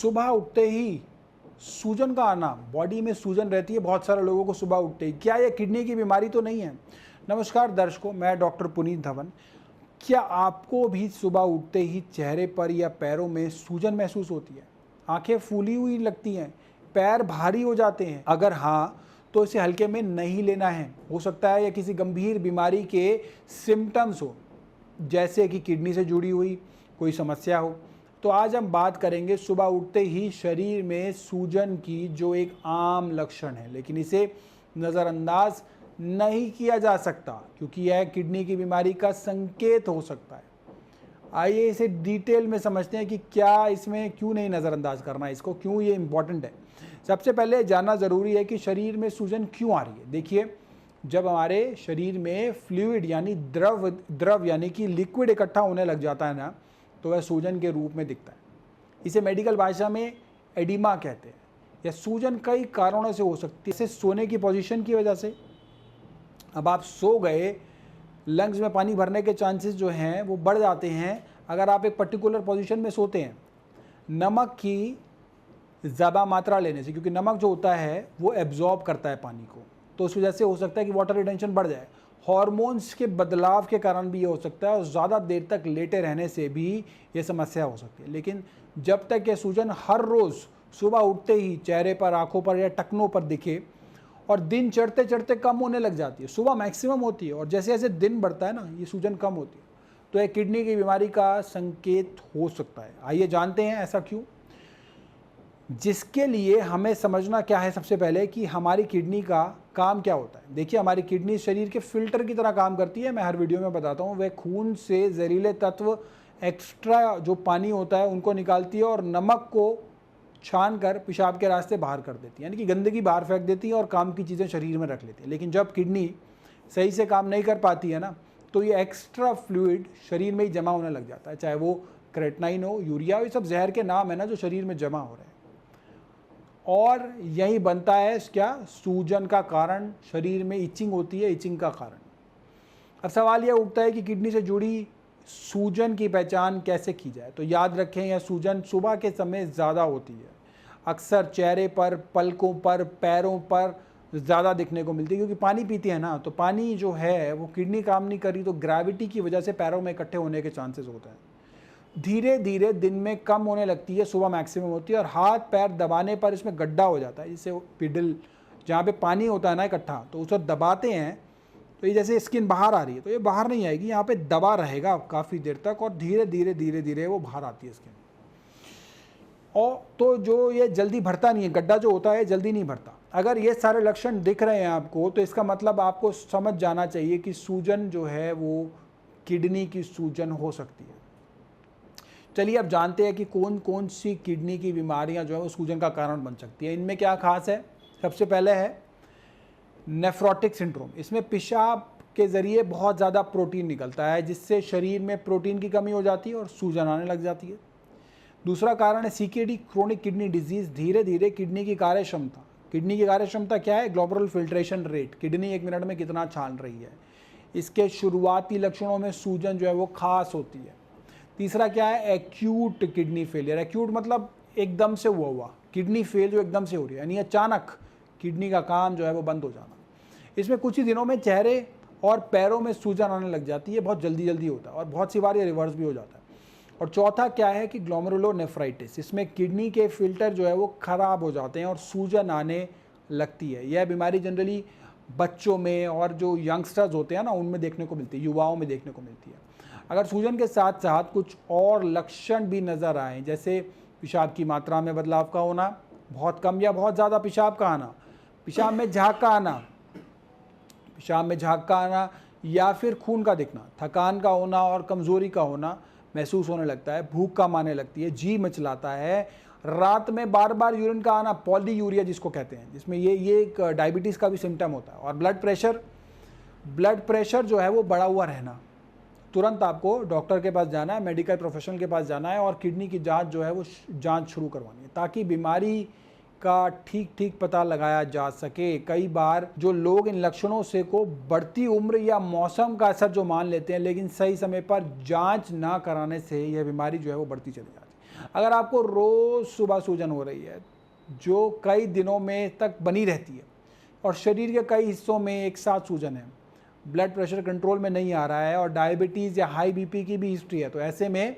सुबह उठते ही सूजन का आना, बॉडी में सूजन रहती है बहुत सारे लोगों को सुबह उठते ही, क्या यह किडनी की बीमारी तो नहीं है? नमस्कार दर्शकों, मैं डॉक्टर पुनीत धवन। क्या आपको भी सुबह उठते ही चेहरे पर या पैरों में सूजन महसूस होती है? आंखें फूली हुई लगती हैं, पैर भारी हो जाते हैं? अगर हाँ, तो इसे हल्के में नहीं लेना है। हो सकता है यह किसी गंभीर बीमारी के सिम्टम्स हो, जैसे कि किडनी से जुड़ी हुई कोई समस्या हो। तो आज हम बात करेंगे सुबह उठते ही शरीर में सूजन की, जो एक आम लक्षण है, लेकिन इसे नज़रअंदाज नहीं किया जा सकता क्योंकि यह किडनी की बीमारी का संकेत हो सकता है। आइए इसे डिटेल में समझते हैं कि क्या इसमें क्यों नहीं नज़रअंदाज करना है इसको, क्यों ये इम्पॉर्टेंट है। सबसे पहले जानना ज़रूरी है कि शरीर में सूजन क्यों आ रही है। देखिए, जब हमारे शरीर में फ्लूइड यानी द्रव यानी कि लिक्विड इकट्ठा होने लग जाता है ना, तो वह सूजन के रूप में दिखता है। इसे मेडिकल भाषा में एडिमा कहते हैं। यह सूजन कई कारणों से हो सकती है, जैसे सोने की पोजीशन की वजह से। अब आप सो गए, लंग्स में पानी भरने के चांसेस जो हैं वो बढ़ जाते हैं अगर आप एक पर्टिकुलर पोजीशन में सोते हैं। नमक की ज़्यादा मात्रा लेने से, क्योंकि नमक जो होता है वो एब्जॉर्ब करता है पानी को, तो उस वजह से हो सकता है कि वाटर रिटेंशन बढ़ जाए। हॉर्मोन्स के बदलाव के कारण भी ये हो सकता है, और ज़्यादा देर तक लेटे रहने से भी ये समस्या हो सकती है। लेकिन जब तक ये सूजन हर रोज़ सुबह उठते ही चेहरे पर, आँखों पर या टखनों पर दिखे और दिन चढ़ते चढ़ते कम होने लग जाती है, सुबह मैक्सिमम होती है और जैसे जैसे दिन बढ़ता है ना, ये सूजन कम होती है, तो यह किडनी की बीमारी का संकेत हो सकता है। आइए जानते हैं ऐसा क्यों। जिसके लिए हमें समझना क्या है सबसे पहले, कि हमारी किडनी का काम क्या होता है। देखिए, हमारी किडनी शरीर के फिल्टर की तरह काम करती है। मैं हर वीडियो में बताता हूँ। वह खून से जहरीले तत्व, एक्स्ट्रा जो पानी होता है, उनको निकालती है और नमक को छान कर पेशाब के रास्ते बाहर कर देती है, यानी कि गंदगी बाहर फेंक देती है और काम की चीज़ें शरीर में रख लेती है। लेकिन जब किडनी सही से काम नहीं कर पाती है ना, तो ये एक्स्ट्रा फ्लूइड शरीर में ही जमा होने लग जाता है, चाहे वो क्रेटनाइन हो, यूरिया हो, ये सब जहर के नाम है ना जो शरीर में जमा हो रहे हैं, और यही बनता है क्या, सूजन का कारण। शरीर में इचिंग होती है, इचिंग का कारण। अब सवाल यह उठता है कि किडनी से जुड़ी सूजन की पहचान कैसे की जाए। तो याद रखें, यह सूजन सुबह के समय ज़्यादा होती है, अक्सर चेहरे पर, पलकों पर, पैरों पर ज़्यादा दिखने को मिलती है, क्योंकि पानी पीती है ना, तो पानी जो है वो किडनी काम नहीं कर रही, तो ग्रेविटी की वजह से पैरों में इकट्ठे होने के चांसेस होते हैं। धीरे धीरे दिन में कम होने लगती है, सुबह मैक्सिमम होती है, और हाथ पैर दबाने पर इसमें गड्ढा हो जाता है, जिससे पिडल, जहाँ पे पानी होता है ना इकट्ठा, तो उसे दबाते हैं तो ये जैसे स्किन बाहर आ रही है, तो ये बाहर नहीं आएगी, यहाँ पे दबा रहेगा काफ़ी देर तक, और धीरे धीरे वो बाहर आती है स्किन। और तो जो ये जल्दी भरता नहीं है, गड्ढा जो होता है जल्दी नहीं भरता। अगर ये सारे लक्षण दिख रहे हैं आपको, तो इसका मतलब आपको समझ जाना चाहिए कि सूजन जो है वो किडनी की सूजन हो सकती है। चलिए अब जानते हैं कि कौन कौन सी किडनी की बीमारियां जो है वो सूजन का कारण बन सकती है। इनमें क्या खास है। सबसे पहले है नेफ्रोटिक सिंड्रोम। इसमें पेशाब के ज़रिए बहुत ज़्यादा प्रोटीन निकलता है, जिससे शरीर में प्रोटीन की कमी हो जाती है और सूजन आने लग जाती है। दूसरा कारण है सीकेडी, क्रोनिक किडनी डिजीज़। धीरे धीरे किडनी की कार्यक्षमता, किडनी की कार्यक्षमता क्या है, glomerular filtration rate, kidney 1 minute में कितना छान रही है, इसके शुरुआती लक्षणों में सूजन जो है वो खास होती है। तीसरा क्या है, एक्यूट किडनी फेलियर। एक्यूट मतलब एकदम से हुआ किडनी फेल जो एकदम से हो रही है, यानी अचानक किडनी का काम जो है वो बंद हो जाना। इसमें कुछ ही दिनों में चेहरे और पैरों में सूजन आने लग जाती है, बहुत जल्दी जल्दी होता है, और बहुत सी बार ये रिवर्स भी हो जाता है। और चौथा क्या है कि ग्लोमेरुलोनेफ्राइटिस। इसमें किडनी के फिल्टर जो है वो ख़राब हो जाते हैं और सूजन आने लगती है। यह बीमारी जनरली बच्चों में और जो यंगस्टर्स होते हैं ना, उनमें देखने को मिलती है, युवाओं में देखने को मिलती है। अगर सूजन के साथ साथ कुछ और लक्षण भी नज़र आए, जैसे पेशाब की मात्रा में बदलाव का होना, बहुत कम या बहुत ज़्यादा पेशाब का आना, पेशाब में झाग का आना, या फिर खून का दिखना, थकान का होना और कमज़ोरी का होना महसूस होने लगता है, भूख कम आने लगती है, जी मचलाता है, रात में बार बार यूरिन का आना, पॉलीयूरिया जिसको कहते हैं, जिसमें ये एक डायबिटीज़ का भी सिम्टम होता है। और ब्लड प्रेशर जो है वो बढ़ा हुआ रहना। तुरंत आपको डॉक्टर के पास जाना है, मेडिकल प्रोफेशनल के पास जाना है, और किडनी की जांच जो है वो जांच शुरू करवानी है, ताकि बीमारी का ठीक पता लगाया जा सके। कई बार जो लोग इन लक्षणों से को बढ़ती उम्र या मौसम का असर जो मान लेते हैं, लेकिन सही समय पर जांच ना कराने से यह बीमारी जो है वो बढ़ती चली जाती है। अगर आपको रोज़ सुबह सूजन हो रही है जो कई दिनों में तक बनी रहती है और शरीर के कई हिस्सों में एक साथ सूजन है, ब्लड प्रेशर कंट्रोल में नहीं आ रहा है और डायबिटीज़ या हाई बीपी की भी हिस्ट्री है, तो ऐसे में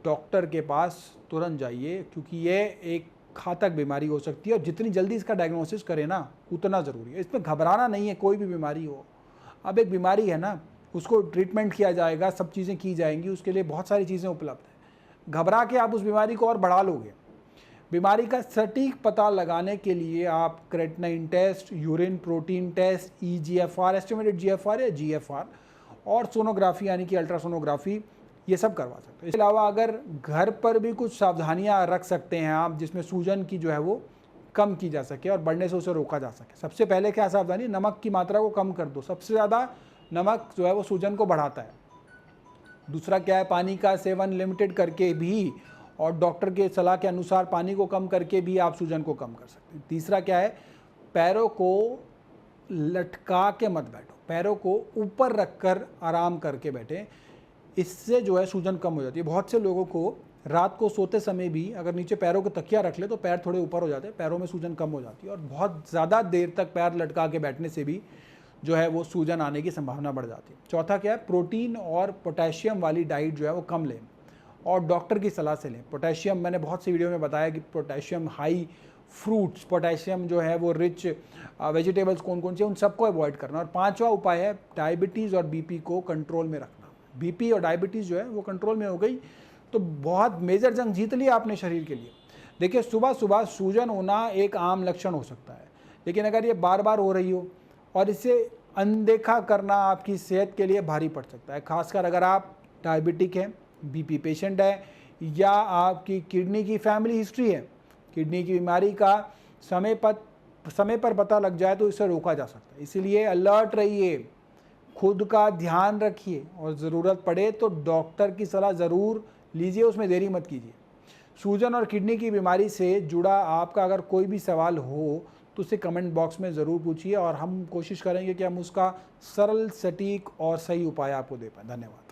डॉक्टर के पास तुरंत जाइए, क्योंकि ये एक घातक बीमारी हो सकती है और जितनी जल्दी इसका डायग्नोसिस करें ना उतना ज़रूरी है। इसमें घबराना नहीं है, कोई भी बीमारी हो। अब एक बीमारी है ना, उसको ट्रीटमेंट किया जाएगा, सब चीज़ें की जाएंगी, उसके लिए बहुत सारी चीज़ें उपलब्ध हैं। घबरा के आप उस बीमारी को और बढ़ा लोगे। बीमारी का सटीक पता लगाने के लिए आप creatinine test, urine protein test, EGFR, estimated GFR या GFR और सोनोग्राफी यानी कि अल्ट्रासोनोग्राफी, ये सब करवा सकते हैं। इसके अलावा अगर घर पर भी कुछ सावधानियां रख सकते हैं आप, जिसमें सूजन की जो है वो कम की जा सके और बढ़ने से उसे रोका जा सके। सबसे पहले क्या सावधानी, नमक की मात्रा को कम कर दो। सबसे ज़्यादा नमक जो है वो सूजन को बढ़ाता है। दूसरा क्या है, पानी का सेवन लिमिटेड करके भी और डॉक्टर के सलाह के अनुसार पानी को कम करके भी आप सूजन को कम कर सकते हैं। तीसरा क्या है, पैरों को लटका के मत बैठो, पैरों को ऊपर रखकर आराम करके बैठें। इससे जो है सूजन कम हो जाती है। बहुत से लोगों को रात को सोते समय भी अगर नीचे पैरों को तकिया रख ले तो पैर थोड़े ऊपर हो जाते हैं, पैरों में सूजन कम हो जाती है। और बहुत ज़्यादा देर तक पैर लटका के बैठने से भी जो है वो सूजन आने की संभावना बढ़ जाती है। चौथा क्या है, प्रोटीन और पोटेशियम वाली डाइट जो है वो कम लें और डॉक्टर की सलाह से लें। पोटेशियम, मैंने बहुत सी वीडियो में बताया कि पोटेशियम हाई फ्रूट्स, पोटेशियम जो है वो रिच वेजिटेबल्स कौन कौन से, उन सबको अवॉइड करना। और पांचवा उपाय है डायबिटीज़ और बीपी को कंट्रोल में रखना। बीपी और डायबिटीज़ जो है वो कंट्रोल में हो गई तो बहुत मेजर जंग जीत लिया आपने शरीर के लिए। देखिए, सुबह सुबह सूजन होना एक आम लक्षण हो सकता है, लेकिन अगर ये बार बार हो रही हो और इसे अनदेखा करना आपकी सेहत के लिए भारी पड़ सकता है। खासकर अगर आप डायबिटिक हैं, बीपी पेशेंट है या आपकी किडनी की फैमिली हिस्ट्री है। किडनी की बीमारी का समय पर पता लग जाए तो इसे रोका जा सकता है। इसीलिए अलर्ट रहिए, खुद का ध्यान रखिए और ज़रूरत पड़े तो डॉक्टर की सलाह ज़रूर लीजिए, उसमें देरी मत कीजिए। सूजन और किडनी की बीमारी से जुड़ा आपका अगर कोई भी सवाल हो तो उसे कमेंट बॉक्स में ज़रूर पूछिए और हम कोशिश करेंगे कि हम उसका सरल, सटीक और सही उपाय आपको दे पाएँ। धन्यवाद।